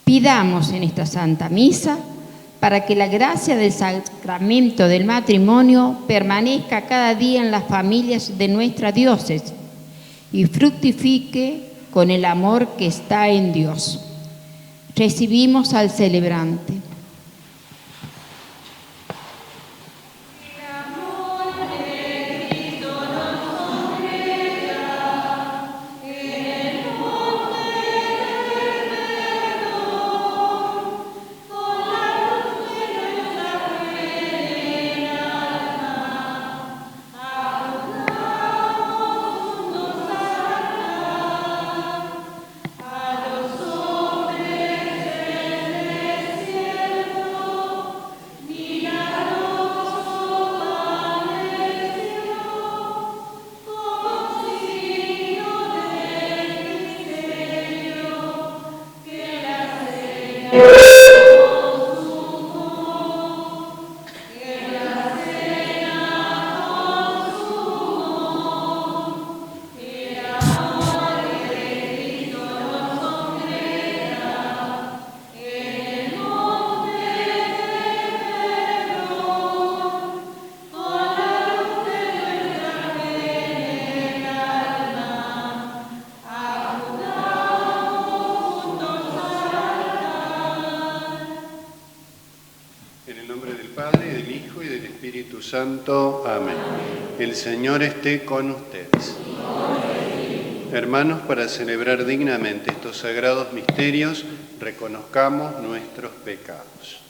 Pidamos en esta Santa Misa para que la gracia del sacramento del matrimonio permanezca cada día en las familias de nuestra diócesis y fructifique con el amor que está en Dios. Recibimos al celebrante. Santo. Amén. El Señor esté con ustedes. Hermanos, para celebrar dignamente estos sagrados misterios, reconozcamos nuestros pecados.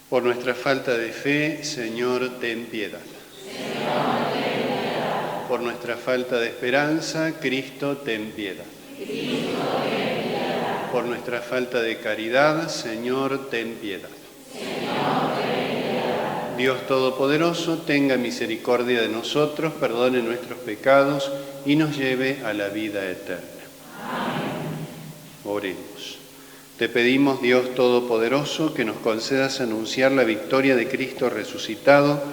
Por nuestra falta de fe, Señor, ten piedad. Señor, ten piedad. Por nuestra falta de esperanza, Cristo, ten piedad. Cristo, ten piedad. Por nuestra falta de caridad, Señor, ten piedad. Señor, ten piedad. Dios Todopoderoso, tenga misericordia de nosotros, perdone nuestros pecados y nos lleve a la vida eterna. Amén. Oremos. Te pedimos, Dios Todopoderoso, que nos concedas anunciar la victoria de Cristo resucitado,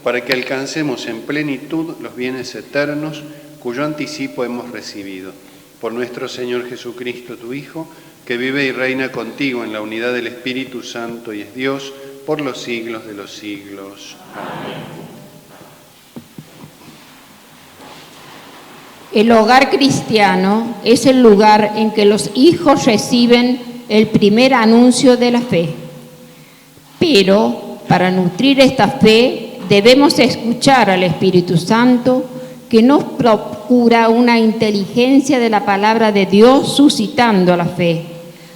para que alcancemos en plenitud los bienes eternos, cuyo anticipo hemos recibido. Por nuestro Señor Jesucristo, tu Hijo, que vive y reina contigo en la unidad del Espíritu Santo y es Dios por los siglos de los siglos. Amén. El hogar cristiano es el lugar en que los hijos reciben el primer anuncio de la fe. Pero para nutrir esta fe debemos escuchar al Espíritu Santo, que nos procura una inteligencia de la palabra de Dios, suscitando la fe,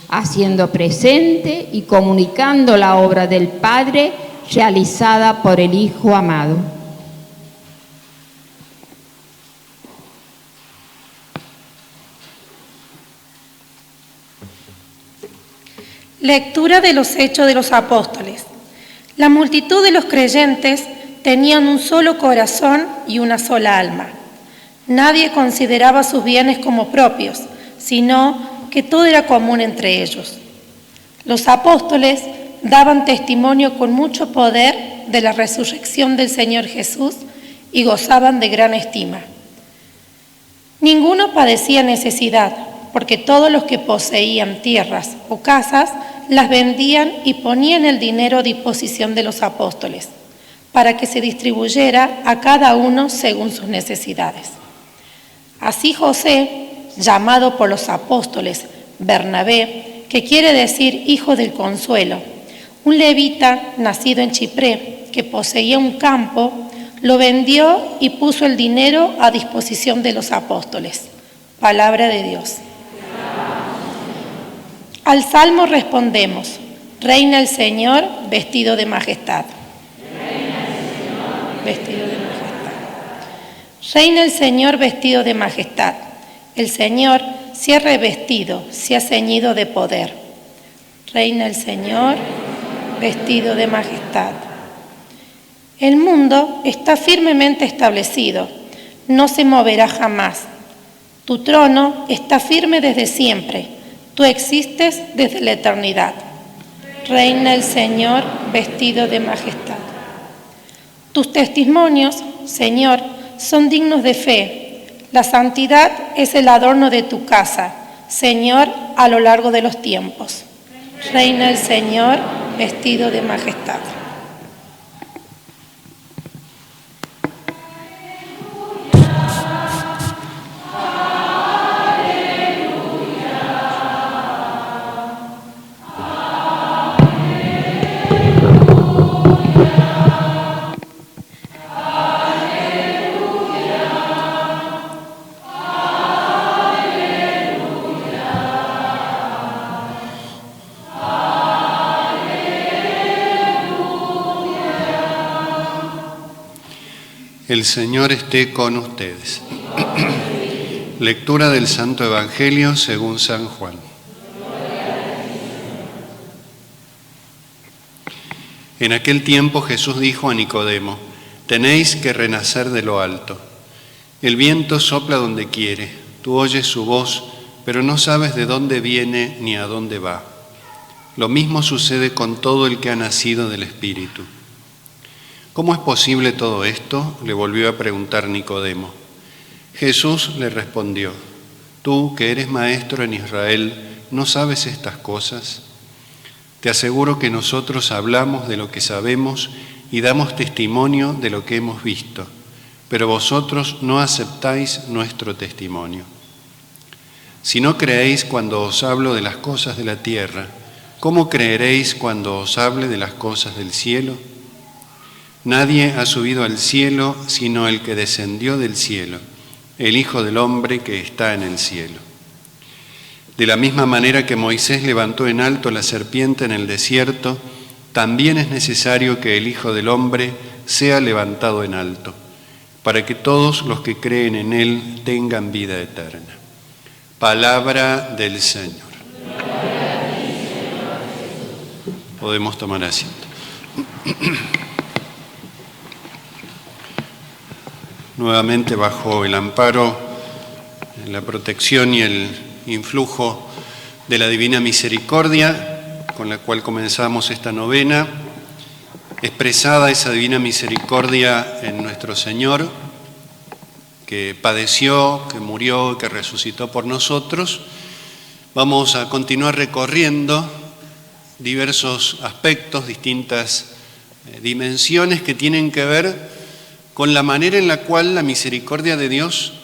haciendo presente y comunicando la obra del Padre realizada por el Hijo amado. Lectura de los Hechos de los Apóstoles. La multitud de los creyentes tenían un solo corazón y una sola alma. Nadie consideraba sus bienes como propios, sino que todo era común entre ellos. Los apóstoles daban testimonio con mucho poder de la resurrección del Señor Jesús y gozaban de gran estima. Ninguno padecía necesidad, porque todos los que poseían tierras o casas las vendían y ponían el dinero a disposición de los apóstoles, para que se distribuyera a cada uno según sus necesidades. Así José, llamado por los apóstoles Bernabé, que quiere decir hijo del consuelo, un levita nacido en Chipre, que poseía un campo, lo vendió y puso el dinero a disposición de los apóstoles. Palabra de Dios. Al salmo respondemos: reina el Señor vestido de majestad. Vestido de majestad. Reina el Señor vestido de majestad. El Señor se ha revestido, se ha ceñido de poder. Reina el Señor vestido de majestad. El mundo está firmemente establecido, no se moverá jamás. Tu trono está firme desde siempre, tú existes desde la eternidad. Reina el Señor vestido de majestad. Tus testimonios, Señor, son dignos de fe. La santidad es el adorno de tu casa, Señor, a lo largo de los tiempos. Reina el Señor, vestido de majestad. El Señor esté con ustedes. Lectura del Santo Evangelio según San Juan. En aquel tiempo Jesús dijo a Nicodemo: tenéis que renacer de lo alto. El viento sopla donde quiere, tú oyes su voz, pero no sabes de dónde viene ni a dónde va. Lo mismo sucede con todo el que ha nacido del Espíritu. ¿Cómo es posible todo esto?, le volvió a preguntar Nicodemo. Jesús le respondió: tú, que eres maestro en Israel, ¿no sabes estas cosas? Te aseguro que nosotros hablamos de lo que sabemos y damos testimonio de lo que hemos visto, pero vosotros no aceptáis nuestro testimonio. Si no creéis cuando os hablo de las cosas de la tierra, ¿cómo creeréis cuando os hable de las cosas del cielo? Nadie ha subido al cielo sino el que descendió del cielo, el Hijo del Hombre que está en el cielo. De la misma manera que Moisés levantó en alto la serpiente en el desierto, también es necesario que el Hijo del Hombre sea levantado en alto, para que todos los que creen en él tengan vida eterna. Palabra del Señor. Podemos tomar asiento. Nuevamente bajo el amparo, la protección y el influjo de la Divina Misericordia, con la cual comenzamos esta novena, expresada esa Divina Misericordia en nuestro Señor, que padeció, que murió, que resucitó por nosotros. Vamos a continuar recorriendo diversos aspectos, distintas dimensiones que tienen que ver con la manera en la cual la misericordia de Dios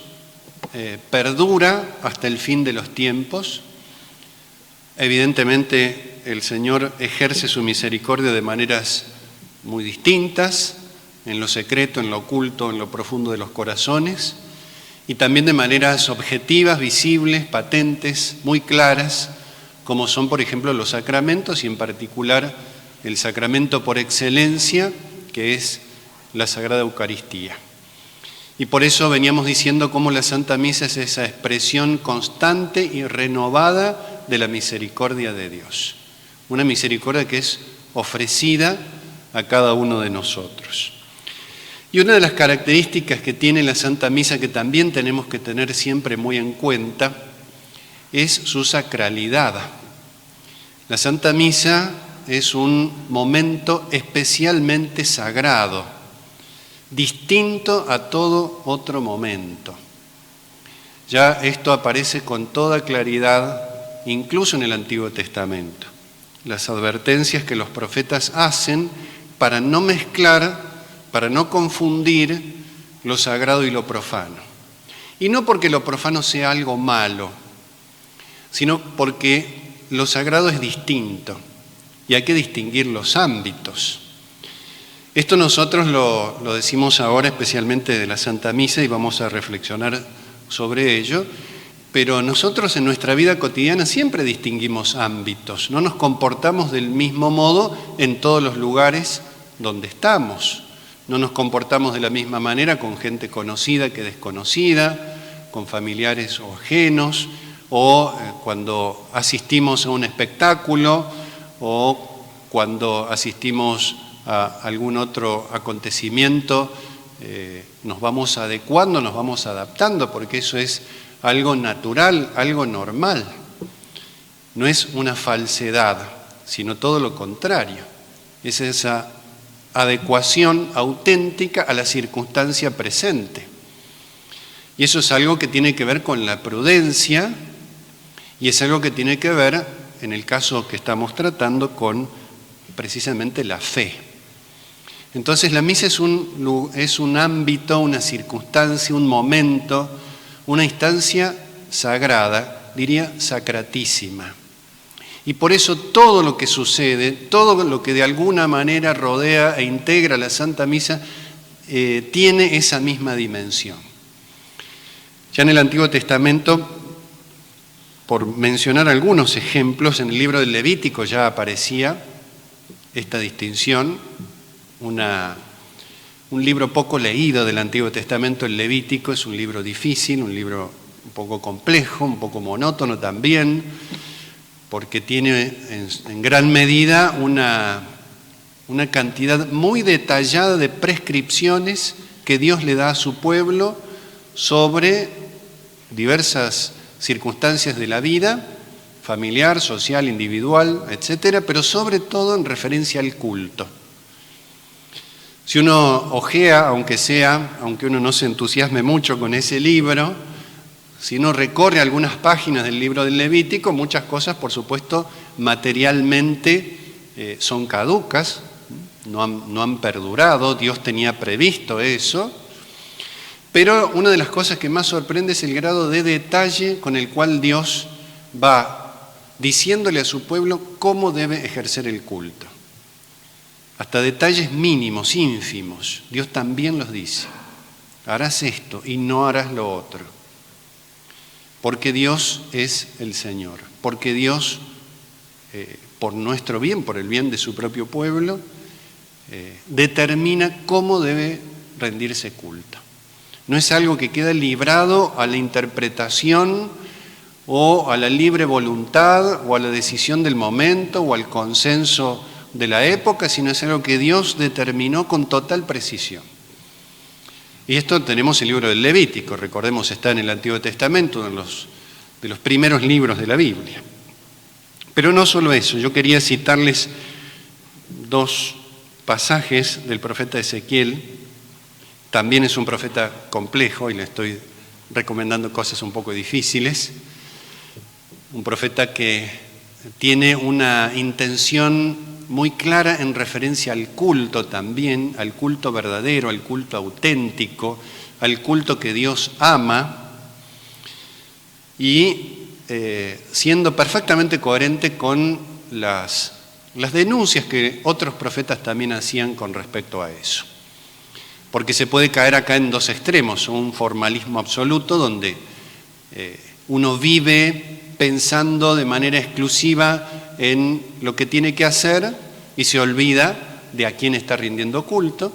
perdura hasta el fin de los tiempos. Evidentemente, el Señor ejerce su misericordia de maneras muy distintas, en lo secreto, en lo oculto, en lo profundo de los corazones, y también de maneras objetivas, visibles, patentes, muy claras, como son, por ejemplo, los sacramentos, y en particular el sacramento por excelencia, que es la Sagrada Eucaristía. Y por eso veníamos diciendo cómo la Santa Misa es esa expresión constante y renovada de la misericordia de Dios. Una misericordia que es ofrecida a cada uno de nosotros. Y una de las características que tiene la Santa Misa, que también tenemos que tener siempre muy en cuenta, es su sacralidad. La Santa Misa es un momento especialmente sagrado, distinto a todo otro momento. Ya esto aparece con toda claridad, incluso en el Antiguo Testamento. Las advertencias que los profetas hacen para no mezclar, para no confundir lo sagrado y lo profano. Y no porque lo profano sea algo malo, sino porque lo sagrado es distinto y hay que distinguir los ámbitos. Esto nosotros lo decimos ahora especialmente de la Santa Misa y vamos a reflexionar sobre ello, pero nosotros en nuestra vida cotidiana siempre distinguimos ámbitos, no nos comportamos del mismo modo en todos los lugares donde estamos, no nos comportamos de la misma manera con gente conocida que desconocida, con familiares o ajenos, o cuando asistimos a un espectáculo o cuando asistimos a algún otro acontecimiento, nos vamos adecuando, nos vamos adaptando, porque eso es algo natural, algo normal. No es una falsedad, sino todo lo contrario. Es esa adecuación auténtica a la circunstancia presente. Y eso es algo que tiene que ver con la prudencia y es algo que tiene que ver, en el caso que estamos tratando, con precisamente la fe. Entonces la misa es un ámbito, una circunstancia, un momento, una instancia sagrada, diría sacratísima. Y por eso todo lo que sucede, todo lo que de alguna manera rodea e integra la Santa Misa, tiene esa misma dimensión. Ya en el Antiguo Testamento, por mencionar algunos ejemplos, en el libro del Levítico ya aparecía esta distinción, un libro poco leído del Antiguo Testamento, el Levítico, es un libro difícil, un libro un poco complejo, un poco monótono también, porque tiene en gran medida una cantidad muy detallada de prescripciones que Dios le da a su pueblo sobre diversas circunstancias de la vida, familiar, social, individual, etcétera, pero sobre todo en referencia al culto. Si uno ojea, aunque uno no se entusiasme mucho con ese libro, si uno recorre algunas páginas del libro del Levítico, muchas cosas, por supuesto, materialmente son caducas, no han perdurado, Dios tenía previsto eso, pero una de las cosas que más sorprende es el grado de detalle con el cual Dios va diciéndole a su pueblo cómo debe ejercer el culto. Hasta detalles mínimos, ínfimos, Dios también los dice. Harás esto y no harás lo otro. Porque Dios es el Señor. Porque Dios, por nuestro bien, por el bien de su propio pueblo, determina cómo debe rendirse culto. No es algo que queda librado a la interpretación o a la libre voluntad o a la decisión del momento o al consenso de la época, sino es algo que Dios determinó con total precisión. Y esto tenemos el libro del Levítico, recordemos, está en el Antiguo Testamento, de los primeros libros de la Biblia. Pero no solo eso, yo quería citarles dos pasajes del profeta Ezequiel. También es un profeta complejo y le estoy recomendando cosas un poco difíciles. Un profeta que tiene una intención muy clara en referencia al culto también, al culto verdadero, al culto auténtico, al culto que Dios ama, y siendo perfectamente coherente con las denuncias que otros profetas también hacían con respecto a eso. Porque se puede caer acá en dos extremos, un formalismo absoluto donde uno vive pensando de manera exclusiva en lo que tiene que hacer y se olvida de a quién está rindiendo culto,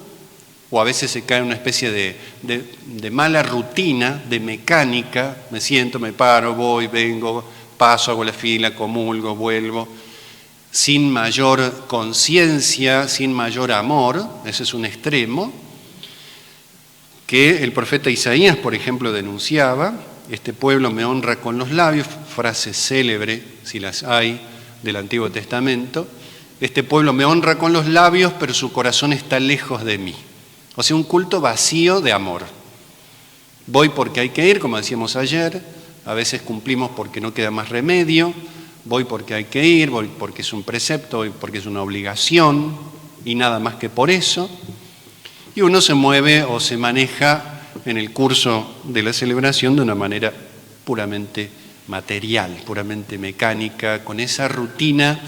o a veces se cae en una especie de mala rutina, de mecánica, me siento, me paro, voy, vengo, paso, hago la fila, comulgo, vuelvo, sin mayor conciencia, sin mayor amor. Ese es un extremo que el profeta Isaías, por ejemplo, denunciaba. Este pueblo me honra con los labios, frase célebre, si las hay, del Antiguo Testamento. Este pueblo me honra con los labios, pero su corazón está lejos de mí. O sea, un culto vacío de amor. Voy porque hay que ir, como decíamos ayer, a veces cumplimos porque no queda más remedio, voy porque hay que ir, voy porque es un precepto, voy porque es una obligación, y nada más que por eso. Y uno se mueve o se maneja en el curso de la celebración de una manera puramente material, puramente mecánica, con esa rutina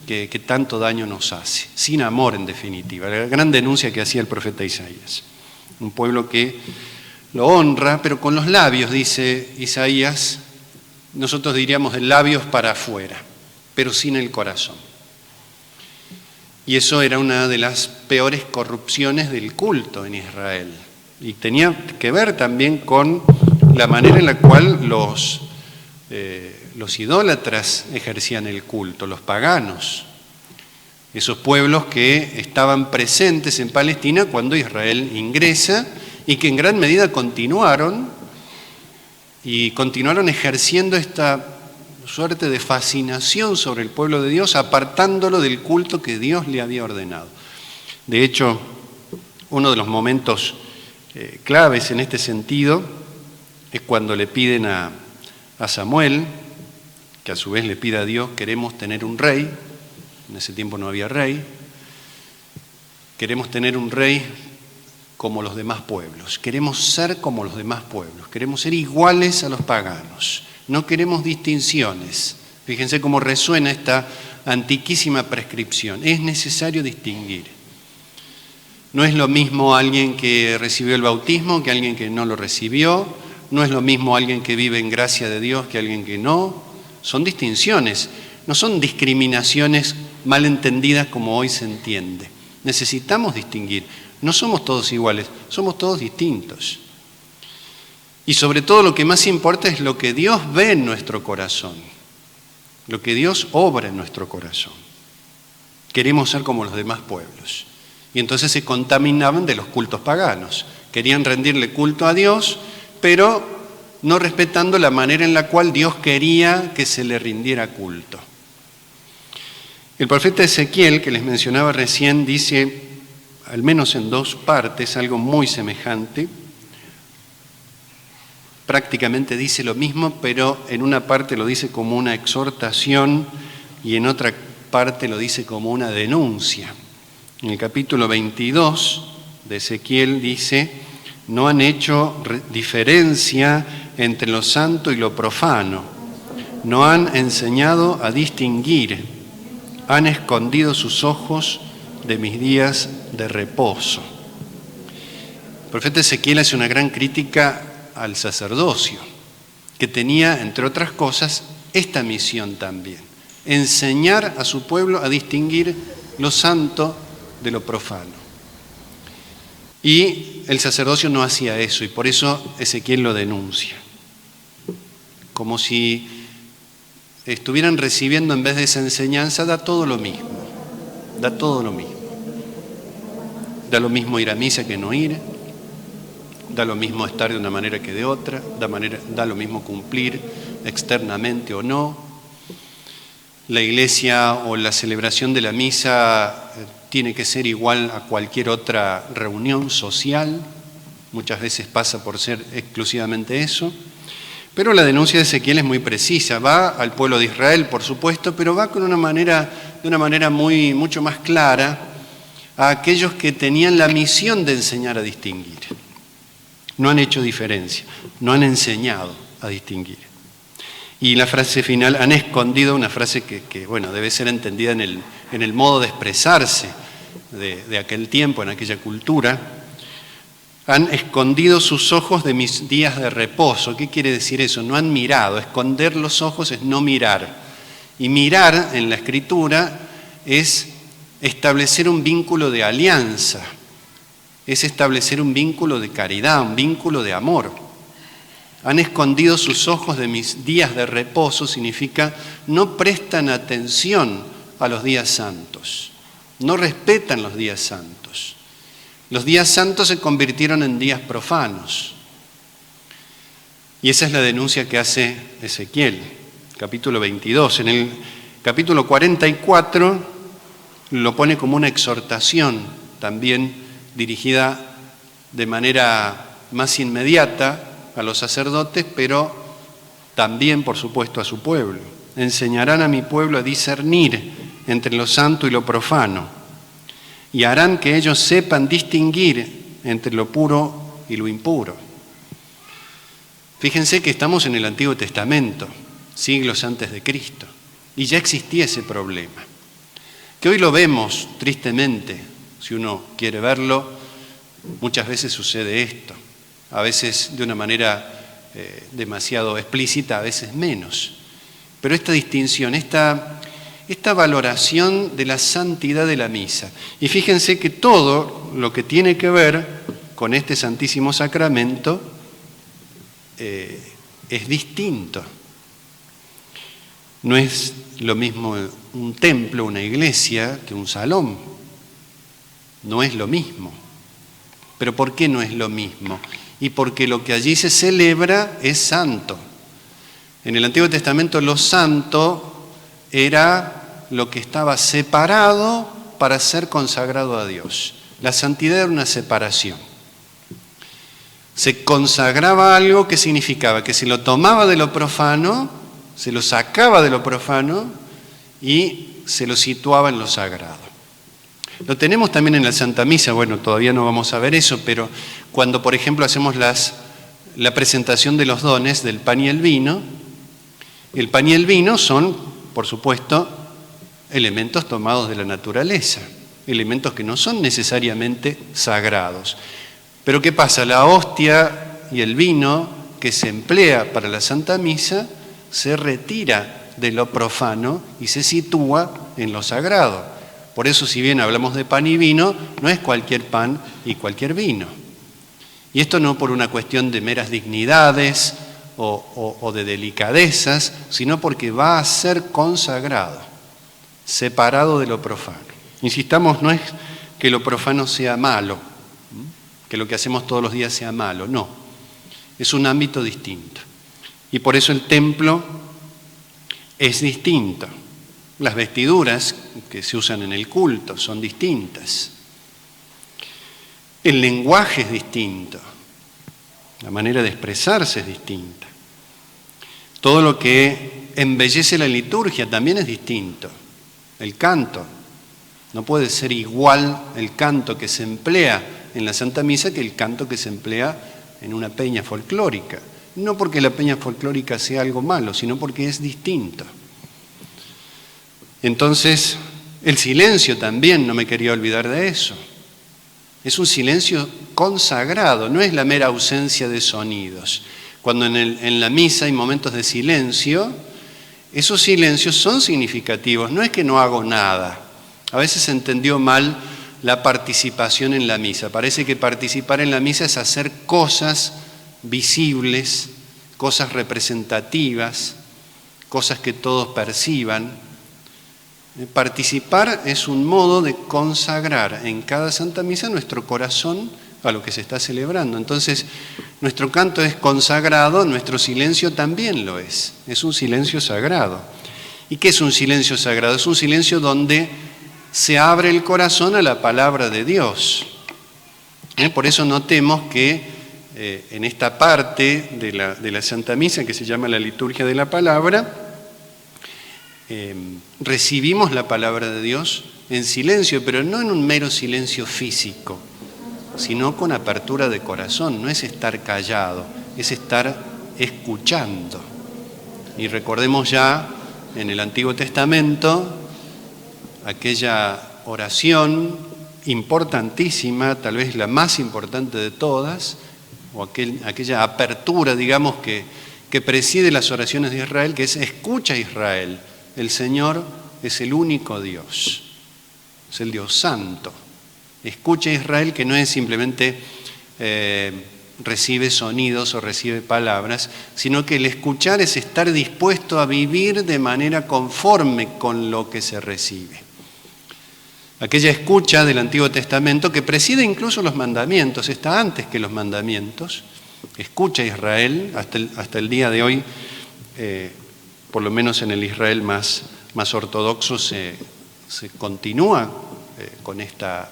que tanto daño nos hace, sin amor en definitiva. La gran denuncia que hacía el profeta Isaías. Un pueblo que lo honra, pero con los labios, dice Isaías, nosotros diríamos de labios para afuera, pero sin el corazón. Y eso era una de las peores corrupciones del culto en Israel. Y tenía que ver también con la manera en la cual los idólatras ejercían el culto, los paganos, esos pueblos que estaban presentes en Palestina cuando Israel ingresa y que en gran medida continuaron ejerciendo esta suerte de fascinación sobre el pueblo de Dios, apartándolo del culto que Dios le había ordenado. De hecho, uno de los momentos claves en este sentido Es cuando le piden a Samuel, que a su vez le pide a Dios, queremos tener un rey. En ese tiempo no había rey. Queremos tener un rey como los demás pueblos. Queremos ser como los demás pueblos. Queremos ser iguales a los paganos. No queremos distinciones. Fíjense cómo resuena esta antiquísima prescripción. Es necesario distinguir. No es lo mismo alguien que recibió el bautismo que alguien que no lo recibió. No es lo mismo alguien que vive en gracia de Dios que alguien que no. Son distinciones, no son discriminaciones mal entendidas como hoy se entiende. Necesitamos distinguir. No somos todos iguales, somos todos distintos. Y sobre todo lo que más importa es lo que Dios ve en nuestro corazón, lo que Dios obra en nuestro corazón. Queremos ser como los demás pueblos. Y entonces se contaminaban de los cultos paganos. Querían rendirle culto a Dios, pero no respetando la manera en la cual Dios quería que se le rindiera culto. El profeta Ezequiel, que les mencionaba recién, dice, al menos en dos partes, algo muy semejante. Prácticamente dice lo mismo, pero en una parte lo dice como una exhortación y en otra parte lo dice como una denuncia. En el capítulo 22 de Ezequiel dice, no han hecho diferencia entre lo santo y lo profano, no han enseñado a distinguir, han escondido sus ojos de mis días de reposo. El profeta Ezequiel hace una gran crítica al sacerdocio, que tenía, entre otras cosas, esta misión también, enseñar a su pueblo a distinguir lo santo de lo profano. Y el sacerdocio no hacía eso, y por eso Ezequiel lo denuncia. Como si estuvieran recibiendo en vez de esa enseñanza, da todo lo mismo. Da todo lo mismo. Da lo mismo ir a misa que no ir. Da lo mismo estar de una manera que de otra. Da lo mismo cumplir externamente o no. La iglesia o la celebración de la misa tiene que ser igual a cualquier otra reunión social. Muchas veces pasa por ser exclusivamente eso. Pero la denuncia de Ezequiel es muy precisa. Va al pueblo de Israel, por supuesto, pero va de una manera mucho más clara a aquellos que tenían la misión de enseñar a distinguir. No han hecho diferencia, no han enseñado a distinguir. Y la frase final, han escondido, una frase que debe ser entendida en el modo de expresarse de aquel tiempo, en aquella cultura. Han escondido sus ojos de mis días de reposo. ¿Qué quiere decir eso? No han mirado. Esconder los ojos es no mirar. Y mirar en la Escritura es establecer un vínculo de alianza, es establecer un vínculo de caridad, un vínculo de amor. Han escondido sus ojos de mis días de reposo significa no prestan atención a los días santos, no respetan los días santos. Los días santos se convirtieron en días profanos. Y esa es la denuncia que hace Ezequiel, capítulo 22. En el capítulo 44 lo pone como una exhortación, también dirigida de manera más inmediata a los sacerdotes, pero también, por supuesto, a su pueblo. Enseñarán a mi pueblo a discernir entre lo santo y lo profano, y harán que ellos sepan distinguir entre lo puro y lo impuro. Fíjense que estamos en el Antiguo Testamento, siglos antes de Cristo, y ya existía ese problema. Que hoy lo vemos, tristemente, si uno quiere verlo, muchas veces sucede esto, a veces de una manera demasiado explícita, a veces menos. Pero esta distinción, esta valoración de la santidad de la misa. Y fíjense que todo lo que tiene que ver con este Santísimo Sacramento es distinto. No es lo mismo un templo, una iglesia, que un salón. No es lo mismo. ¿Pero por qué no es lo mismo? Y porque lo que allí se celebra es santo. En el Antiguo Testamento lo santo era lo que estaba separado para ser consagrado a Dios. La santidad era una separación. Se consagraba algo que significaba que se lo tomaba de lo profano, se lo sacaba de lo profano y se lo situaba en lo sagrado. Lo tenemos también en la Santa Misa, bueno, todavía no vamos a ver eso, pero cuando, por ejemplo, hacemos la presentación de los dones del pan y el vino son, por supuesto, elementos tomados de la naturaleza, elementos que no son necesariamente sagrados. Pero ¿qué pasa? La hostia y el vino que se emplea para la Santa Misa se retira de lo profano y se sitúa en lo sagrado. Por eso, si bien hablamos de pan y vino, no es cualquier pan y cualquier vino. Y esto no por una cuestión de meras dignidades o de delicadezas, sino porque va a ser consagrado, separado de lo profano. Insistamos, no es que lo profano sea malo, que lo que hacemos todos los días sea malo, no. Es un ámbito distinto. Y por eso el templo es distinto. Las vestiduras que se usan en el culto son distintas. El lenguaje es distinto. La manera de expresarse es distinta. Todo lo que embellece la liturgia también es distinto. El canto. No puede ser igual el canto que se emplea en la Santa Misa que el canto que se emplea en una peña folclórica. No porque la peña folclórica sea algo malo, sino porque es distinto. Entonces, el silencio también, no me quería olvidar de eso. Es un silencio consagrado, no es la mera ausencia de sonidos. Cuando en la misa hay momentos de silencio, esos silencios son significativos, no es que no hago nada. A veces se entendió mal la participación en la misa. Parece que participar en la misa es hacer cosas visibles, cosas representativas, cosas que todos perciban. Participar es un modo de consagrar en cada Santa Misa nuestro corazón a lo que se está celebrando. Entonces, nuestro canto es consagrado, nuestro silencio también lo es. Es un silencio sagrado. ¿Y qué es un silencio sagrado? Es un silencio donde se abre el corazón a la palabra de Dios. Por eso notemos que en esta parte de la Santa Misa, que se llama la liturgia de la palabra, recibimos la palabra de Dios en silencio, pero no en un mero silencio físico, sino con apertura de corazón. No es estar callado, es estar escuchando. Y recordemos ya en el Antiguo Testamento aquella oración importantísima, tal vez la más importante de todas, o aquella apertura, digamos, que preside las oraciones de Israel, que es: escucha Israel, el Señor es el único Dios, es el Dios santo. Escucha Israel, que no es simplemente recibe sonidos o recibe palabras, sino que el escuchar es estar dispuesto a vivir de manera conforme con lo que se recibe. Aquella escucha del Antiguo Testamento que preside incluso los mandamientos, está antes que los mandamientos. Escucha Israel, hasta el día de hoy, por lo menos en el Israel más ortodoxo, se continúa con esta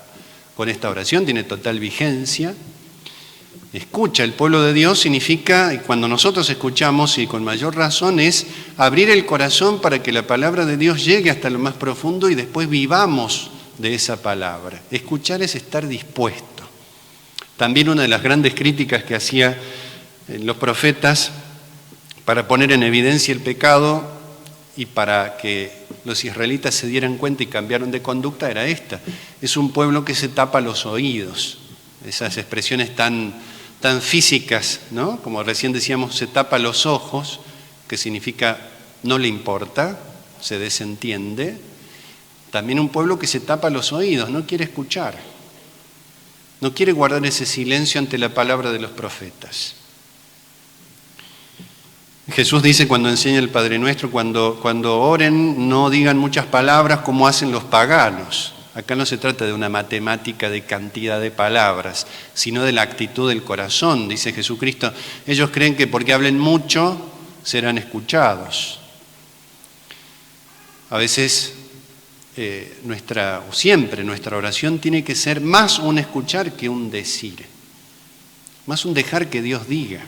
oración, tiene total vigencia. Escucha, el pueblo de Dios significa, y cuando nosotros escuchamos, y con mayor razón, es abrir el corazón para que la palabra de Dios llegue hasta lo más profundo y después vivamos de esa palabra. Escuchar es estar dispuesto. También una de las grandes críticas que hacían los profetas para poner en evidencia el pecado y para que los israelitas se dieran cuenta y cambiaron de conducta era esta: es un pueblo que se tapa los oídos. Esas expresiones tan físicas, ¿no? Como recién decíamos, se tapa los ojos, que significa no le importa, se desentiende. También un pueblo que se tapa los oídos, no quiere escuchar, no quiere guardar ese silencio ante la palabra de los profetas. Jesús dice cuando enseña el Padre Nuestro, cuando oren no digan muchas palabras como hacen los paganos. Acá no se trata de una matemática de cantidad de palabras, sino de la actitud del corazón. Dice Jesucristo, ellos creen que porque hablen mucho serán escuchados. A veces, siempre nuestra oración tiene que ser más un escuchar que un decir. más un dejar que Dios diga.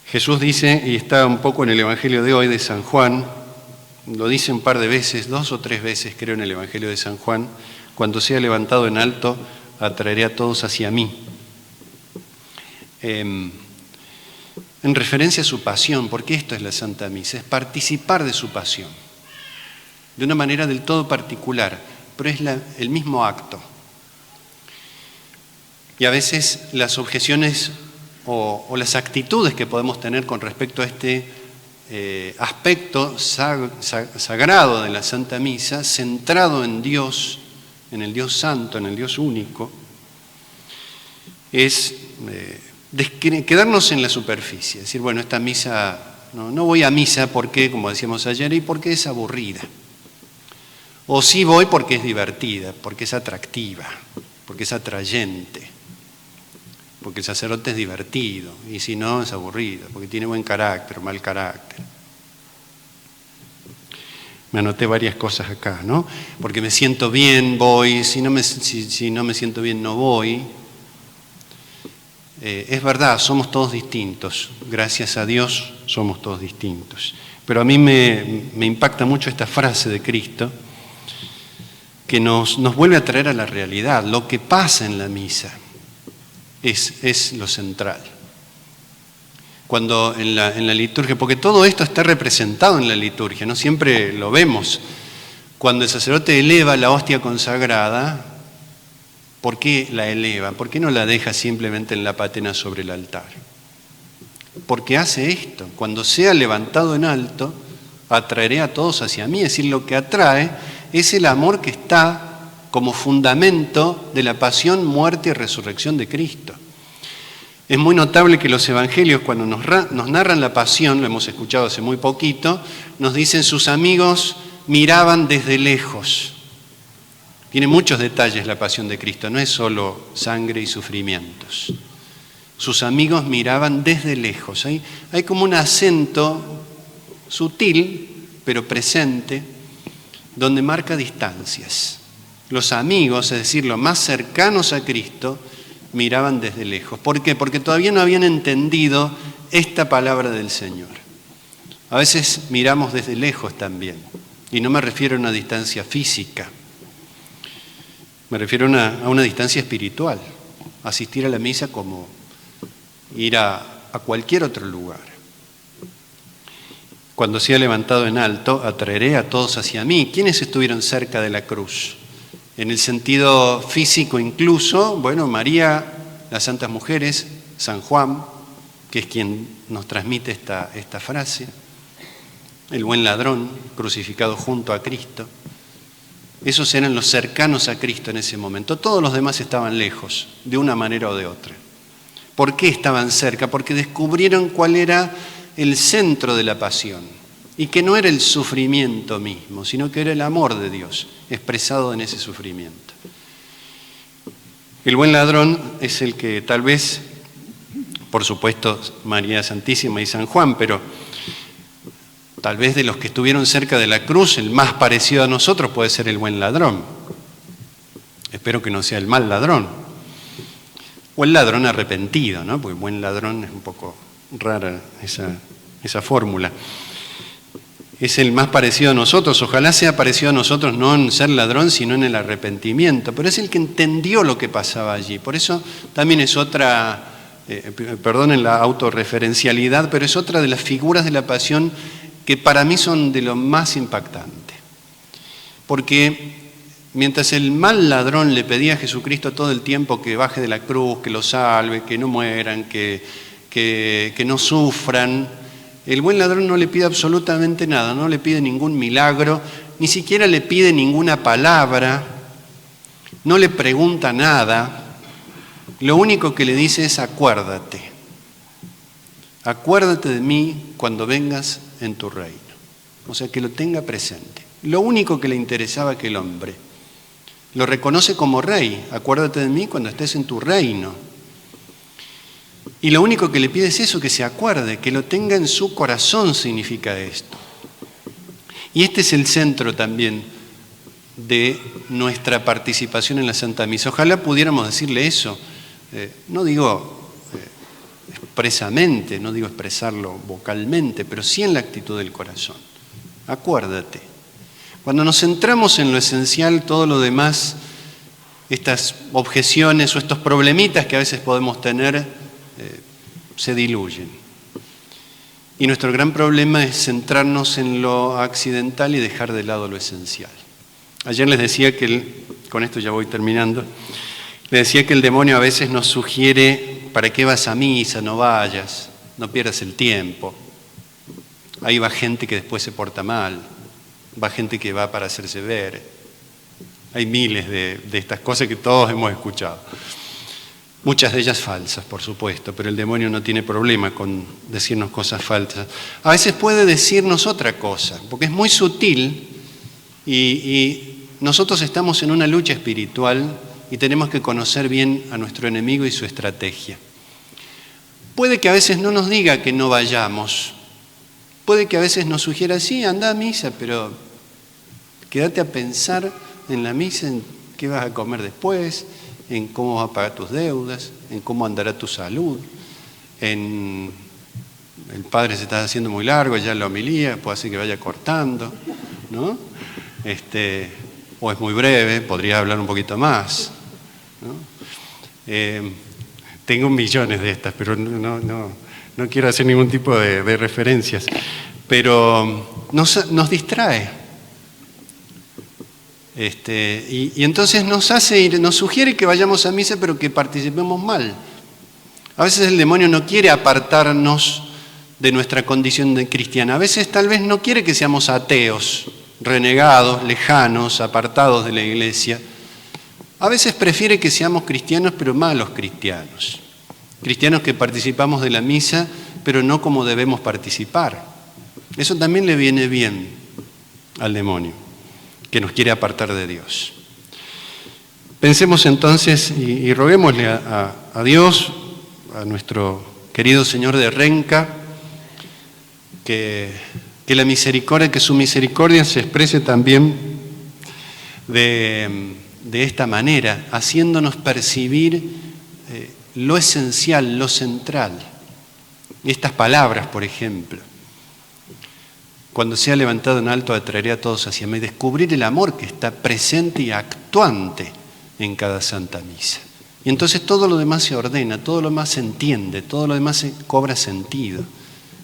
Jesús dice, y está un poco en el Evangelio de hoy de San Juan, lo dice un par de veces, 2 o 3 veces creo en el Evangelio de San Juan, cuando sea levantado en alto, atraeré a todos hacia mí. En referencia a su pasión, porque esto es la Santa Misa, es participar de su pasión, de una manera del todo particular, pero es el mismo acto. Y a veces las objeciones o las actitudes que podemos tener con respecto a este aspecto sagrado de la Santa Misa, centrado en Dios, en el Dios Santo, en el Dios único, es quedarnos en la superficie, decir, bueno, esta misa, no voy a misa porque, como decíamos ayer, y porque es aburrida. O sí voy porque es divertida, porque es atractiva, porque es atrayente, porque el sacerdote es divertido, y si no es aburrido, porque tiene buen carácter o mal carácter. Me anoté varias cosas acá, ¿no? Porque me siento bien, voy, si no me siento bien, no voy. Es verdad, somos todos distintos, gracias a Dios somos todos distintos. Pero a mí me impacta mucho esta frase de Cristo, que nos vuelve a traer a la realidad. Lo que pasa en la misa es lo central. Cuando en la liturgia, porque todo esto está representado en la liturgia, no siempre lo vemos. Cuando el sacerdote eleva la hostia consagrada, ¿por qué la eleva? ¿Por qué no la deja simplemente en la patena sobre el altar? Porque hace esto. Cuando sea levantado en alto, atraeré a todos hacia mí. Es decir, lo que atrae es el amor que está como fundamento de la pasión, muerte y resurrección de Cristo. Es muy notable que los evangelios, cuando nos narran la pasión, lo hemos escuchado hace muy poquito, nos dicen sus amigos miraban desde lejos. Tiene muchos detalles la pasión de Cristo, no es solo sangre y sufrimientos. Sus amigos miraban desde lejos. Hay como un acento sutil, pero presente, donde marca distancias. Los amigos, es decir, los más cercanos a Cristo, miraban desde lejos. ¿Por qué? Porque todavía no habían entendido esta palabra del Señor. A veces miramos desde lejos también, y no me refiero a una distancia física, me refiero a una distancia espiritual. Asistir a la misa como ir a cualquier otro lugar. Cuando sea levantado en alto, atraeré a todos hacia mí. ¿Quiénes estuvieron cerca de la cruz? En el sentido físico incluso, bueno, María, las santas mujeres, San Juan, que es quien nos transmite esta frase, el buen ladrón crucificado junto a Cristo. Esos eran los cercanos a Cristo en ese momento. Todos los demás estaban lejos, de una manera o de otra. ¿Por qué estaban cerca? Porque descubrieron cuál era el centro de la pasión. Y que no era el sufrimiento mismo, sino que era el amor de Dios expresado en ese sufrimiento. El buen ladrón es el que tal vez, por supuesto, María Santísima y San Juan, pero tal vez de los que estuvieron cerca de la cruz, el más parecido a nosotros puede ser el buen ladrón. Espero que no sea el mal ladrón. O el ladrón arrepentido, ¿no? Porque buen ladrón es un poco rara esa fórmula. Es el más parecido a nosotros. Ojalá sea parecido a nosotros no en ser ladrón, sino en el arrepentimiento. Pero es el que entendió lo que pasaba allí. Por eso también es otra, perdonen la autorreferencialidad, pero es otra de las figuras de la pasión que para mí son de lo más impactante. Porque mientras el mal ladrón le pedía a Jesucristo todo el tiempo que baje de la cruz, que lo salve, que no mueran, que no sufran, el buen ladrón no le pide absolutamente nada, no le pide ningún milagro, ni siquiera le pide ninguna palabra, no le pregunta nada. Lo único que le dice es acuérdate de mí cuando vengas en tu reino. O sea, que lo tenga presente. Lo único que le interesaba a aquel hombre. Lo reconoce como rey. Acuérdate de mí cuando estés en tu reino. Y lo único que le pide es eso, que se acuerde, que lo tenga en su corazón significa esto. Y este es el centro también de nuestra participación en la Santa Misa. Ojalá pudiéramos decirle eso. No digo expresamente, no digo expresarlo vocalmente, pero sí en la actitud del corazón. Acuérdate, cuando nos centramos en lo esencial, todo lo demás, estas objeciones o estos problemitas que a veces podemos tener, se diluyen. Y nuestro gran problema es centrarnos en lo accidental y dejar de lado lo esencial. Ayer les decía que, con esto ya voy terminando, les decía que el demonio a veces nos sugiere: ¿para qué vas a misa? No vayas, no pierdas el tiempo. Ahí va gente que después se porta mal, va gente que va para hacerse ver. Hay miles de estas cosas que todos hemos escuchado. Muchas de ellas falsas, por supuesto, pero el demonio no tiene problema con decirnos cosas falsas. A veces puede decirnos otra cosa, porque es muy sutil y nosotros estamos en una lucha espiritual y tenemos que conocer bien a nuestro enemigo y su estrategia. Puede que a veces no nos diga que no vayamos, puede que a veces nos sugiera: sí, anda a misa, pero quédate a pensar en la misa, en qué vas a comer después, en cómo vas a pagar tus deudas, en cómo andará tu salud, en el padre se está haciendo muy largo, ya la homilía, puede ser que vaya cortando, ¿no? O es muy breve, podría hablar un poquito más, ¿no? Tengo millones de estas, pero no quiero hacer ningún tipo de referencias, pero nos distrae. Y entonces nos sugiere que vayamos a misa, pero que participemos mal. A veces el demonio no quiere apartarnos de nuestra condición de cristiana. A veces tal vez no quiere que seamos ateos, renegados, lejanos, apartados de la iglesia. A veces prefiere que seamos cristianos, pero malos cristianos. Cristianos que participamos de la misa, pero no como debemos participar. Eso también le viene bien al demonio, que nos quiere apartar de Dios. Pensemos entonces y roguémosle a Dios, a nuestro querido Señor de Renca, que la misericordia, que su misericordia se exprese también de esta manera, haciéndonos percibir lo esencial, lo central. Estas palabras, por ejemplo: cuando sea levantado en alto, atraeré a todos hacia mí. Descubrir el amor que está presente y actuante en cada Santa Misa. Y entonces todo lo demás se ordena, todo lo demás se entiende, todo lo demás cobra sentido.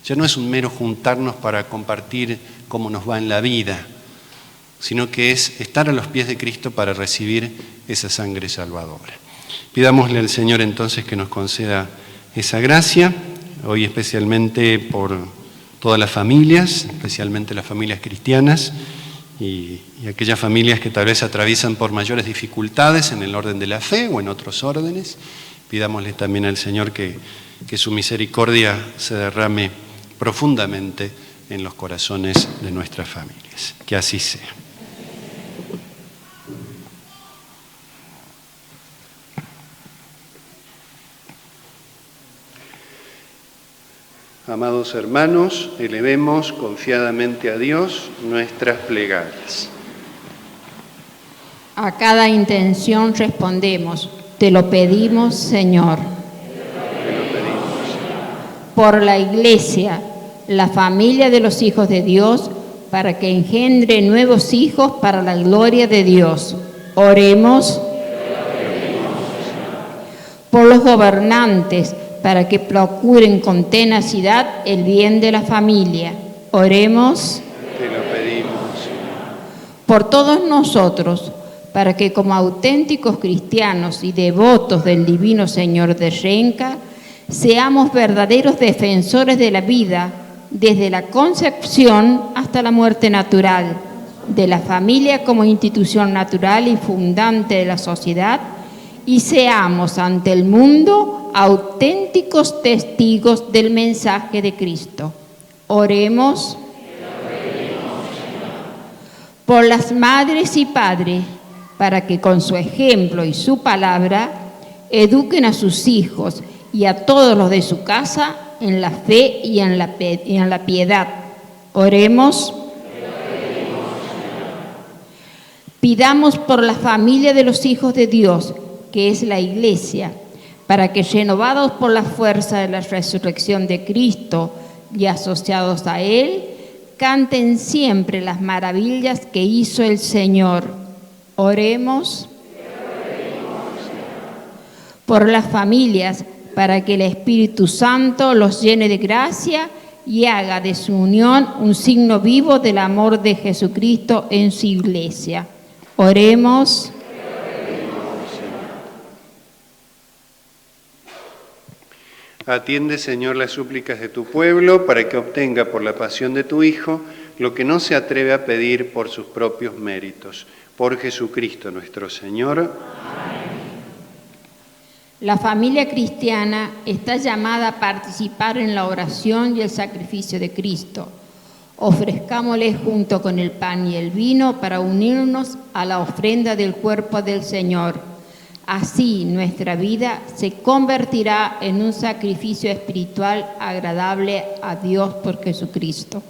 Ya no es un mero juntarnos para compartir cómo nos va en la vida, sino que es estar a los pies de Cristo para recibir esa sangre salvadora. Pidámosle al Señor entonces que nos conceda esa gracia, hoy especialmente por todas las familias, especialmente las familias cristianas y aquellas familias que tal vez atraviesan por mayores dificultades en el orden de la fe o en otros órdenes. Pidámosle también al Señor que su misericordia se derrame profundamente en los corazones de nuestras familias. Que así sea. Amados hermanos, elevemos confiadamente a Dios nuestras plegarias. A cada intención respondemos: te lo pedimos, Señor. Por la Iglesia, la familia de los hijos de Dios, para que engendre nuevos hijos para la gloria de Dios. Oremos. Por los gobernantes, para que procuren con tenacidad el bien de la familia. Oremos. Te lo pedimos, Señor. Por todos nosotros, para que como auténticos cristianos y devotos del Divino Señor de Renca, seamos verdaderos defensores de la vida, desde la concepción hasta la muerte natural, de la familia como institución natural y fundante de la sociedad, y seamos ante el mundo auténticos testigos del mensaje de Cristo. Oremos. Por las madres y padres, para que con su ejemplo y su palabra eduquen a sus hijos y a todos los de su casa en la fe y en la piedad. Oremos. Pidamos por la familia de los hijos de Dios, que es la Iglesia, para que, renovados por la fuerza de la resurrección de Cristo y asociados a Él, canten siempre las maravillas que hizo el Señor. Oremos. Por las familias, para que el Espíritu Santo los llene de gracia y haga de su unión un signo vivo del amor de Jesucristo en su Iglesia. Oremos. Atiende, Señor, las súplicas de tu pueblo, para que obtenga por la pasión de tu Hijo lo que no se atreve a pedir por sus propios méritos. Por Jesucristo nuestro Señor. Amén. La familia cristiana está llamada a participar en la oración y el sacrificio de Cristo. Ofrezcámosle junto con el pan y el vino para unirnos a la ofrenda del cuerpo del Señor. Así nuestra vida se convertirá en un sacrificio espiritual agradable a Dios por Jesucristo.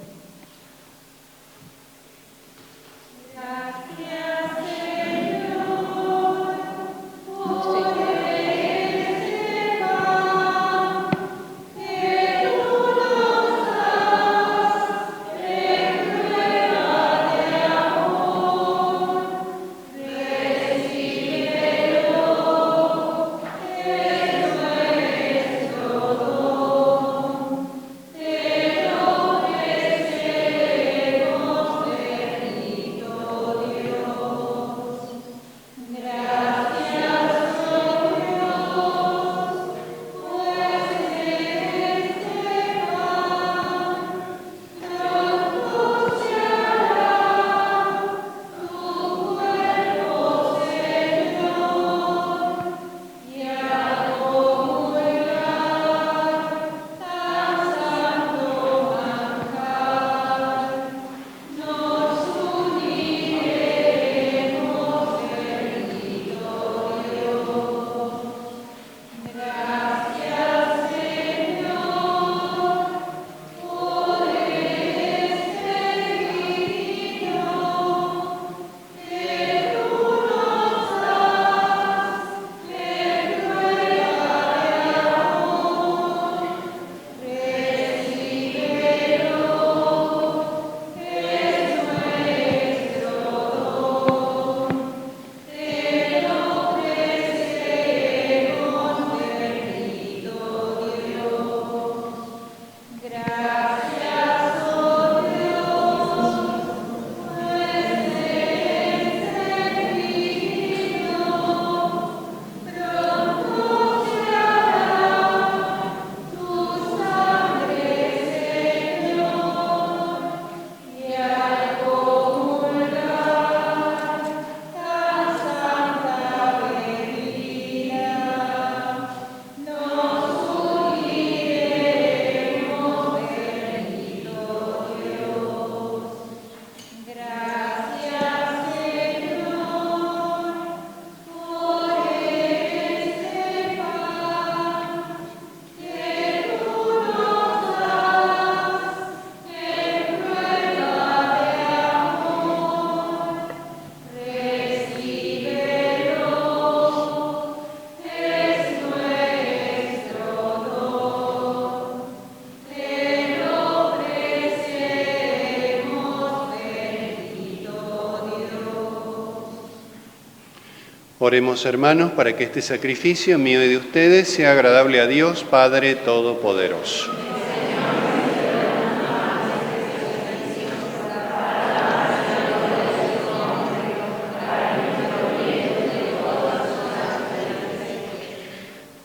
Oremos, hermanos, para que este sacrificio mío y de ustedes sea agradable a Dios, Padre Todopoderoso.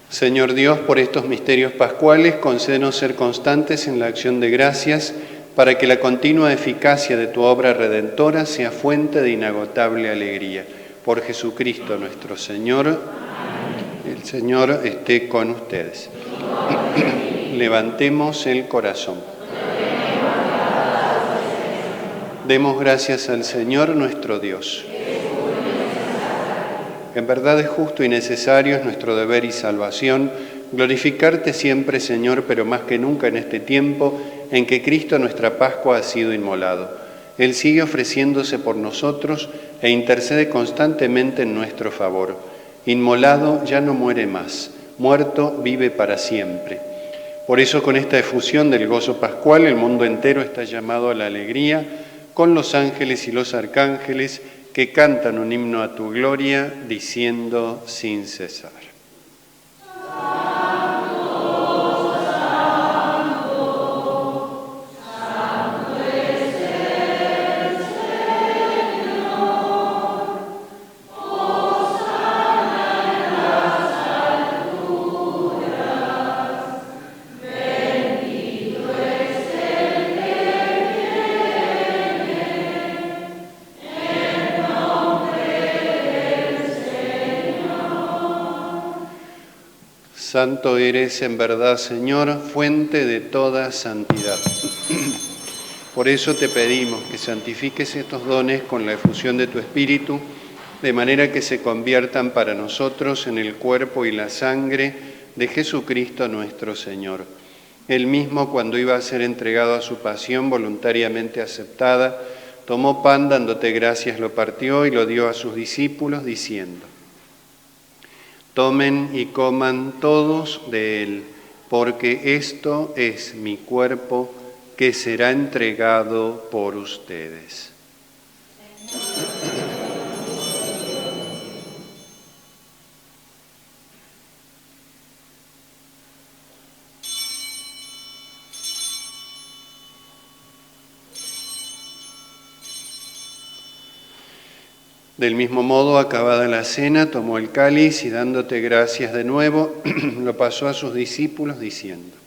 Señor Dios, por estos misterios pascuales, concédenos ser constantes en la acción de gracias, para que la continua eficacia de tu obra redentora sea fuente de inagotable alegría. Por Jesucristo nuestro Señor. Amén. El Señor esté con ustedes. Levantemos el corazón. Demos gracias al Señor nuestro Dios. En verdad es justo y necesario, es nuestro deber y salvación, glorificarte siempre, Señor, pero más que nunca en este tiempo en que Cristo nuestra Pascua ha sido inmolado. Él sigue ofreciéndose por nosotros e intercede constantemente en nuestro favor. Inmolado ya no muere más, muerto vive para siempre. Por eso, con esta efusión del gozo pascual, el mundo entero está llamado a la alegría, con los ángeles y los arcángeles que cantan un himno a tu gloria, diciendo sin cesar. Santo eres en verdad, Señor, fuente de toda santidad. Por eso te pedimos que santifiques estos dones con la efusión de tu Espíritu, de manera que se conviertan para nosotros en el cuerpo y la sangre de Jesucristo nuestro Señor. Él mismo, cuando iba a ser entregado a su pasión voluntariamente aceptada, tomó pan, dándote gracias, lo partió y lo dio a sus discípulos, diciendo: tomen y coman todos de él, porque esto es mi cuerpo que será entregado por ustedes. Del mismo modo, acabada la cena, tomó el cáliz y dándote gracias de nuevo, lo pasó a sus discípulos diciendo: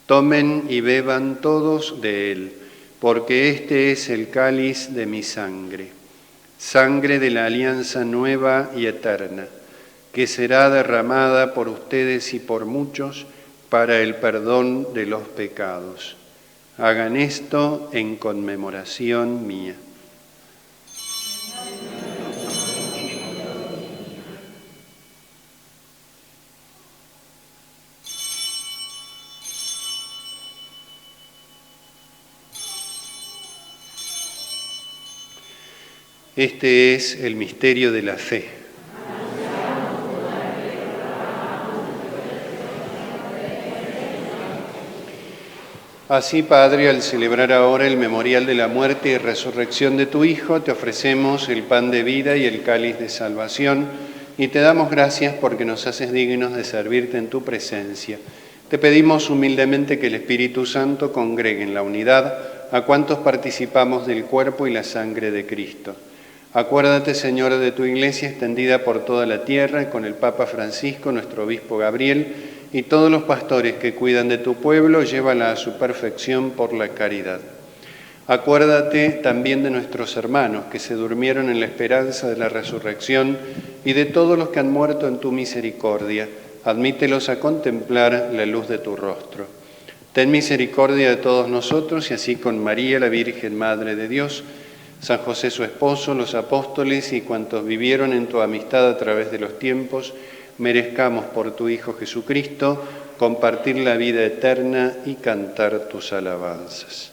tomen y beban todos de él, porque este es el cáliz de mi sangre, sangre de la alianza nueva y eterna, que será derramada por ustedes y por muchos para el perdón de los pecados. Hagan esto en conmemoración mía. Este es el misterio de la fe. Así, Padre, al celebrar ahora el memorial de la muerte y resurrección de tu Hijo, te ofrecemos el pan de vida y el cáliz de salvación, y te damos gracias porque nos haces dignos de servirte en tu presencia. Te pedimos humildemente que el Espíritu Santo congregue en la unidad a cuantos participamos del cuerpo y la sangre de Cristo. Acuérdate, Señor, de tu Iglesia extendida por toda la tierra, con el Papa Francisco, nuestro obispo Gabriel, y todos los pastores que cuidan de tu pueblo, llévala a su perfección por la caridad. Acuérdate también de nuestros hermanos que se durmieron en la esperanza de la resurrección y de todos los que han muerto en tu misericordia. Admítelos a contemplar la luz de tu rostro. Ten misericordia de todos nosotros y así con María, la Virgen Madre de Dios, San José su esposo, los apóstoles y cuantos vivieron en tu amistad a través de los tiempos, merezcamos por tu Hijo Jesucristo compartir la vida eterna y cantar tus alabanzas.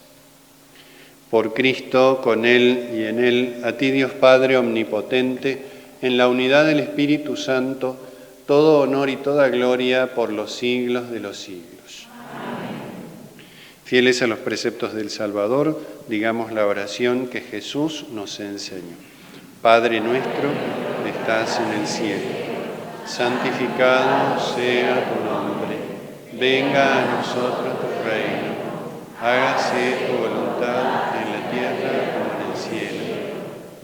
Por Cristo, con Él y en Él, a ti Dios Padre omnipotente, en la unidad del Espíritu Santo, todo honor y toda gloria por los siglos de los siglos. Fieles a los preceptos del Salvador, digamos la oración que Jesús nos enseñó. Padre nuestro, que estás en el cielo, santificado sea tu nombre. Venga a nosotros tu reino. Hágase tu voluntad en la tierra como en el cielo.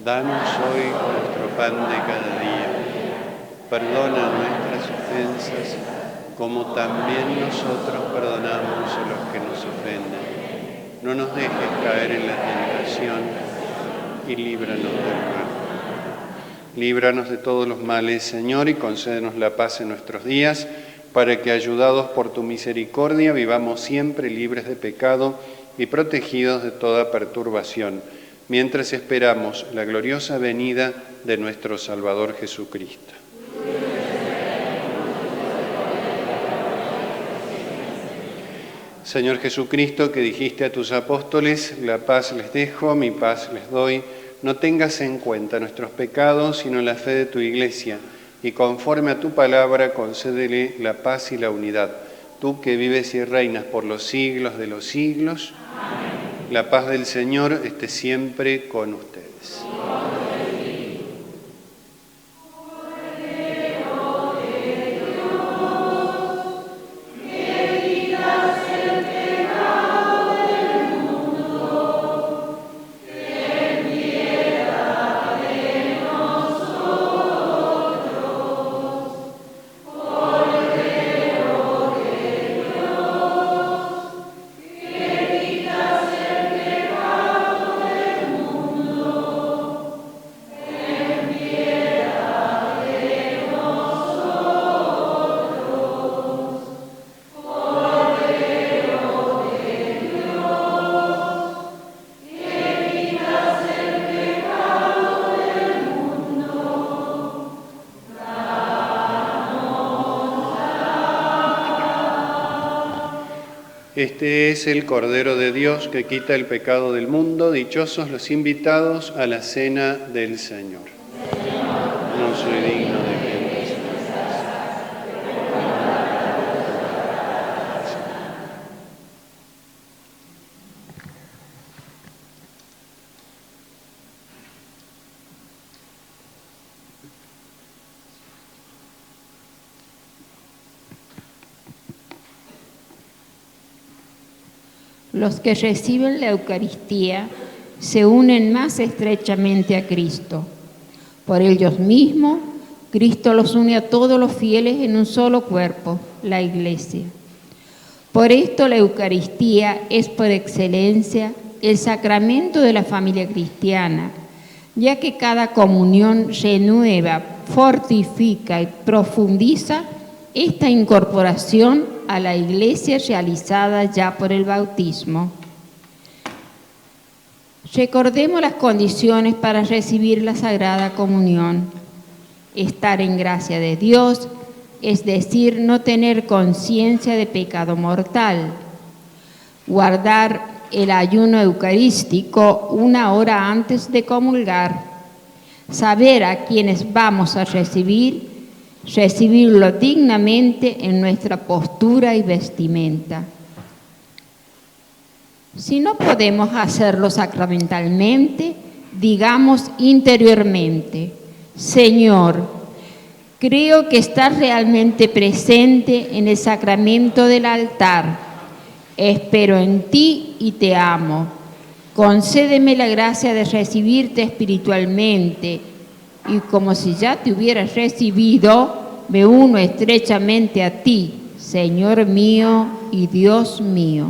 Danos hoy nuestro pan de cada día. Perdona nuestras ofensas, como también nosotros perdonamos a los que nos ofenden. No nos dejes caer en la tentación y líbranos del mal. Líbranos de todos los males, Señor, y concédenos la paz en nuestros días, para que, ayudados por tu misericordia, vivamos siempre libres de pecado y protegidos de toda perturbación, mientras esperamos la gloriosa venida de nuestro Salvador Jesucristo. Señor Jesucristo, que dijiste a tus apóstoles, la paz les dejo, mi paz les doy, no tengas en cuenta nuestros pecados, sino la fe de tu Iglesia, y conforme a tu palabra concédele la paz y la unidad. Tú que vives y reinas por los siglos de los siglos, amén. La paz del Señor esté siempre con ustedes. Este es el Cordero de Dios que quita el pecado del mundo. Dichosos los invitados a la cena del Señor. No soy digno de que entres en mi casa. Los que reciben la Eucaristía se unen más estrechamente a Cristo. Por ellos mismos, Cristo los une a todos los fieles en un solo cuerpo, la Iglesia. Por esto la Eucaristía es por excelencia el sacramento de la familia cristiana, ya que cada comunión renueva, fortifica y profundiza esta incorporación a la Iglesia realizada ya por el bautismo. Recordemos las condiciones para recibir la Sagrada Comunión. Estar en gracia de Dios, es decir, no tener conciencia de pecado mortal. Guardar el ayuno eucarístico 1 hora antes de comulgar. Saber a quienes vamos a recibirlo dignamente en nuestra postura y vestimenta. Si no podemos hacerlo sacramentalmente, digamos interiormente: Señor, creo que estás realmente presente en el sacramento del altar. Espero en ti y te amo. Concédeme la gracia de recibirte espiritualmente, y como si ya te hubieras recibido, me uno estrechamente a ti, Señor mío y Dios mío.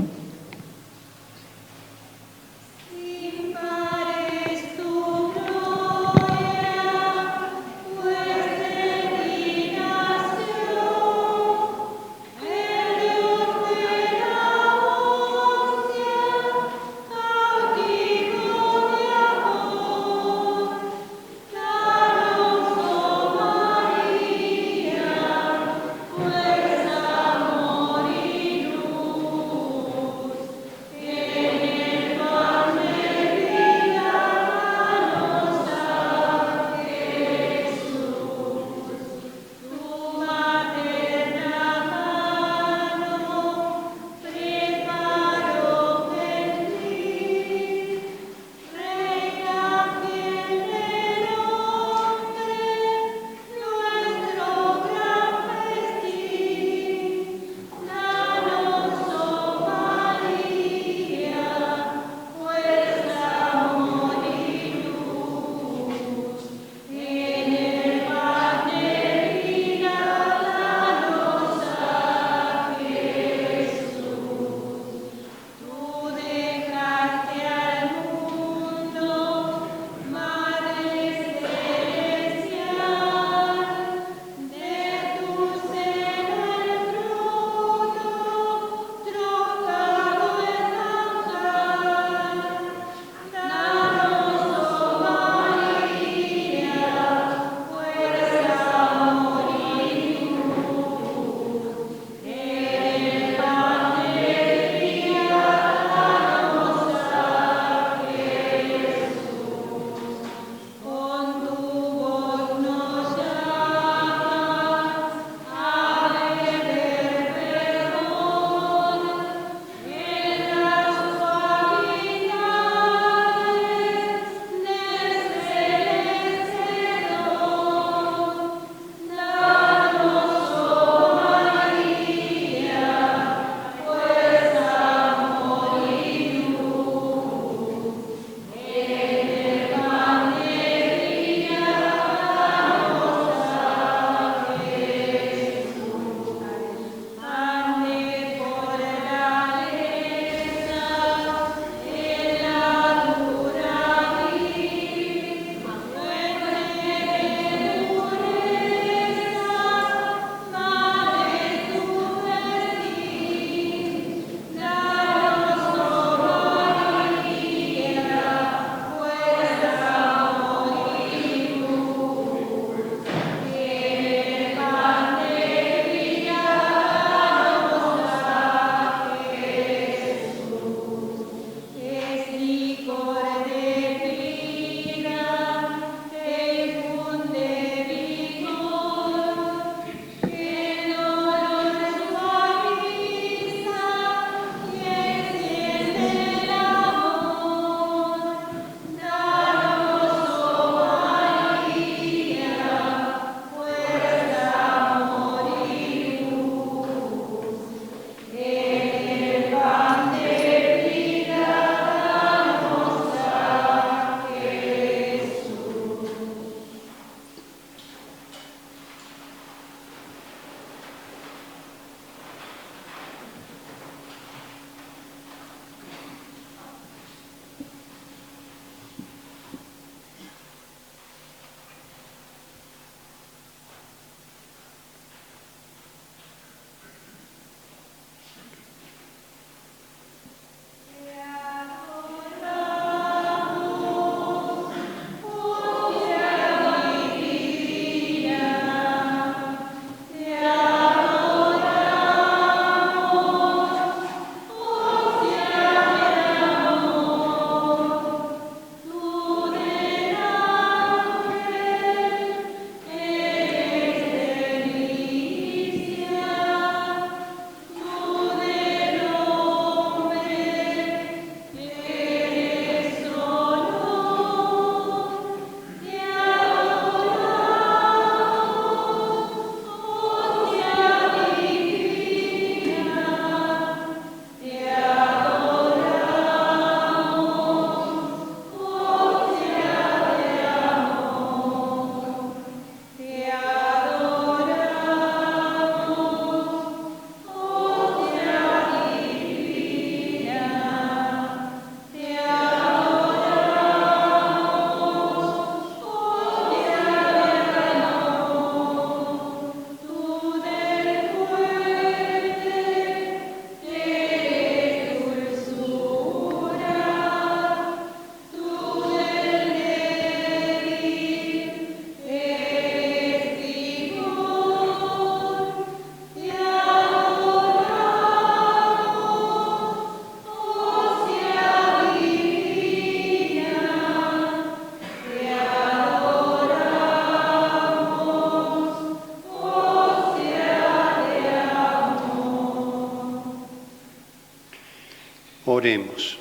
Oremos.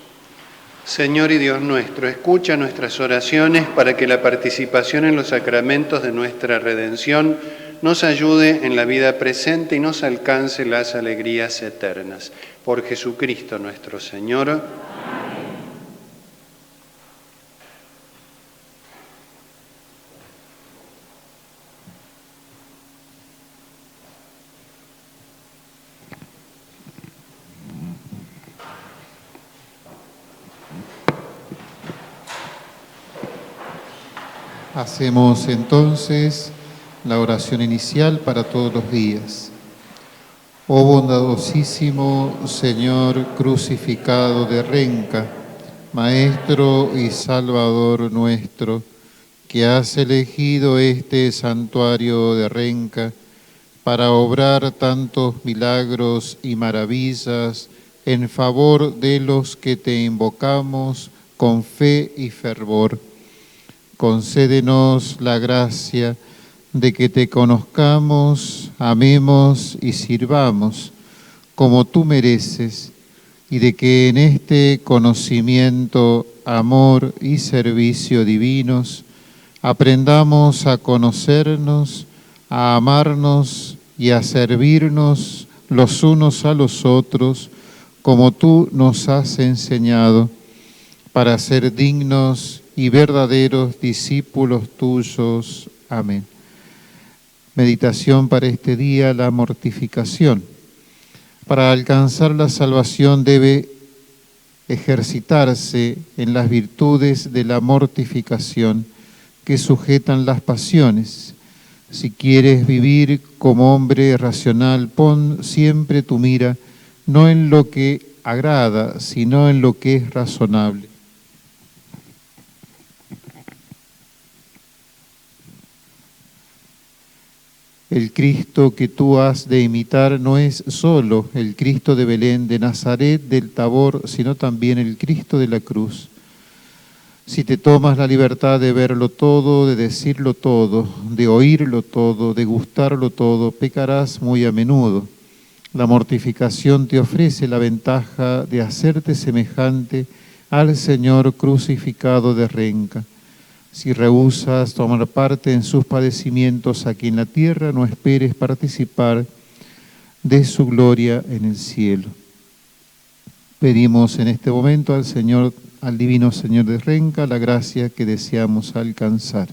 Señor y Dios nuestro, escucha nuestras oraciones para que la participación en los sacramentos de nuestra redención nos ayude en la vida presente y nos alcance las alegrías eternas. Por Jesucristo nuestro Señor. Amén. Hacemos entonces la oración inicial para todos los días. Oh bondadosísimo Señor crucificado de Renca, Maestro y Salvador nuestro, que has elegido este santuario de Renca para obrar tantos milagros y maravillas en favor de los que te invocamos con fe y fervor. Concédenos la gracia de que te conozcamos, amemos y sirvamos como tú mereces, y de que en este conocimiento, amor y servicio divinos aprendamos a conocernos, a amarnos y a servirnos los unos a los otros como tú nos has enseñado, para ser dignos y verdaderos discípulos tuyos. Amén. Meditación para este día, la mortificación. Para alcanzar la salvación debe ejercitarse en las virtudes de la mortificación que sujetan las pasiones. Si quieres vivir como hombre racional, pon siempre tu mira no en lo que agrada, sino en lo que es razonable. El Cristo que tú has de imitar no es solo el Cristo de Belén, de Nazaret, del Tabor, sino también el Cristo de la cruz. Si te tomas la libertad de verlo todo, de decirlo todo, de oírlo todo, de gustarlo todo, pecarás muy a menudo. La mortificación te ofrece la ventaja de hacerte semejante al Señor crucificado de Renca. Si rehusas tomar parte en sus padecimientos aquí en la tierra, no esperes participar de su gloria en el cielo. Pedimos en este momento al Señor, al Divino Señor de Renca, la gracia que deseamos alcanzar.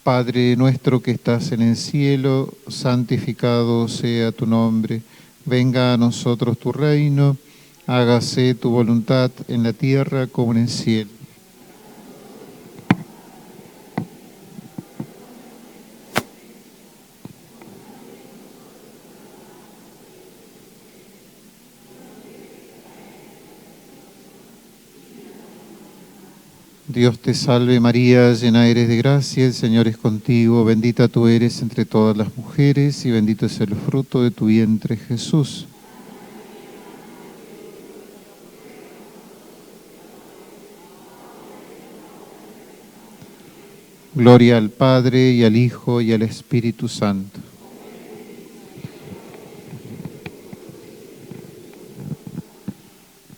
Padre nuestro que estás en el cielo, santificado sea tu nombre. Venga a nosotros tu reino, hágase tu voluntad en la tierra como en el cielo. Dios te salve María, llena eres de gracia, el Señor es contigo, bendita tú eres entre todas las mujeres y bendito es el fruto de tu vientre Jesús. Gloria al Padre y al Hijo y al Espíritu Santo.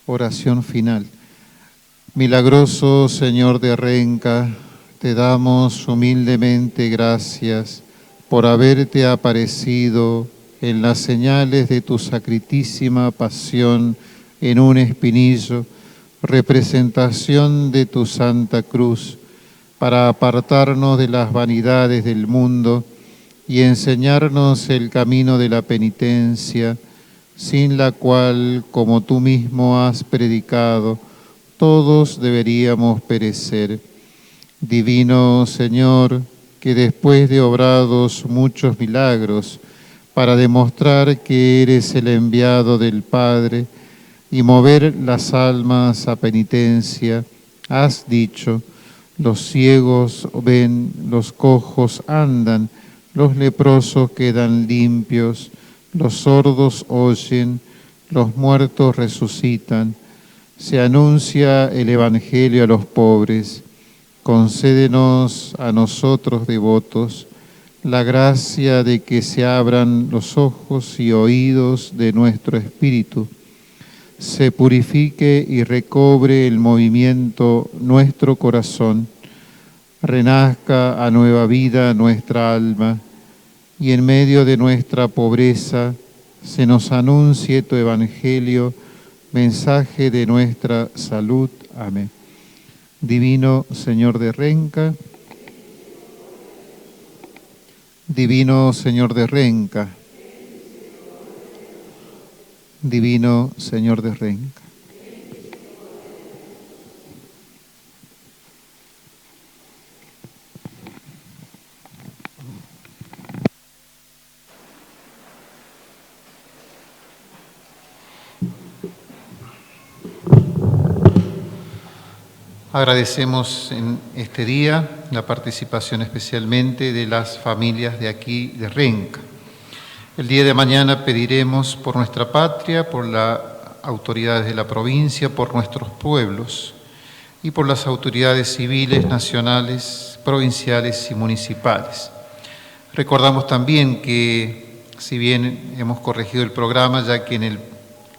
Oración final. Milagroso Señor de Renca, te damos humildemente gracias por haberte aparecido en las señales de tu sacritísima pasión en un espinillo, representación de tu Santa Cruz, para apartarnos de las vanidades del mundo y enseñarnos el camino de la penitencia, sin la cual, como tú mismo has predicado, todos deberíamos perecer. Divino Señor, que después de obrados muchos milagros, para demostrar que eres el enviado del Padre y mover las almas a penitencia, has dicho: los ciegos ven, los cojos andan, los leprosos quedan limpios, los sordos oyen, los muertos resucitan, se anuncia el Evangelio a los pobres. Concédenos a nosotros devotos la gracia de que se abran los ojos y oídos de nuestro espíritu, se purifique y recobre el movimiento nuestro corazón, renazca a nueva vida nuestra alma, y en medio de nuestra pobreza se nos anuncie tu Evangelio, mensaje de nuestra salud. Amén. Divino Señor de Renca, Divino Señor de Renca, Divino Señor de Renca. Agradecemos en este día la participación especialmente de las familias de aquí de Renca. El día de mañana pediremos por nuestra patria, por las autoridades de la provincia, por nuestros pueblos y por las autoridades civiles, nacionales, provinciales y municipales. Recordamos también que, si bien hemos corregido el programa, ya que en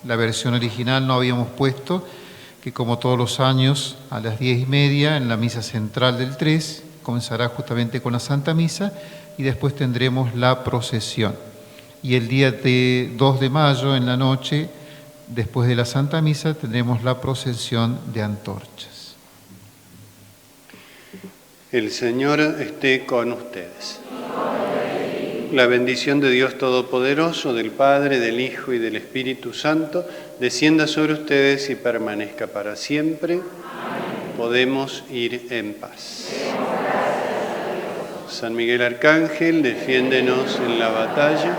la versión original no habíamos puesto que, como todos los años, a las 10:30 en la misa central del 3, comenzará justamente con la Santa Misa y después tendremos la procesión. Y el día 2 de mayo, en la noche, después de la Santa Misa, tendremos la procesión de antorchas. El Señor esté con ustedes. La bendición de Dios Todopoderoso, del Padre, del Hijo y del Espíritu Santo, descienda sobre ustedes y permanezca para siempre. Amén. Podemos ir en paz. San Miguel Arcángel, defiéndenos en la batalla.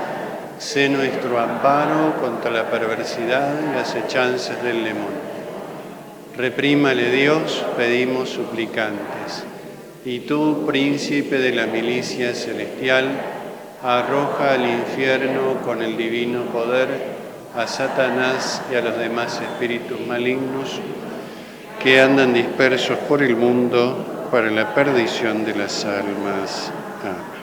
Sé nuestro amparo contra la perversidad y las acechanzas del demonio. Reprímale Dios, pedimos suplicantes. Y tú, príncipe de la milicia celestial, arroja al infierno con el divino poder a Satanás y a los demás espíritus malignos que andan dispersos por el mundo para la perdición de las almas. Amén.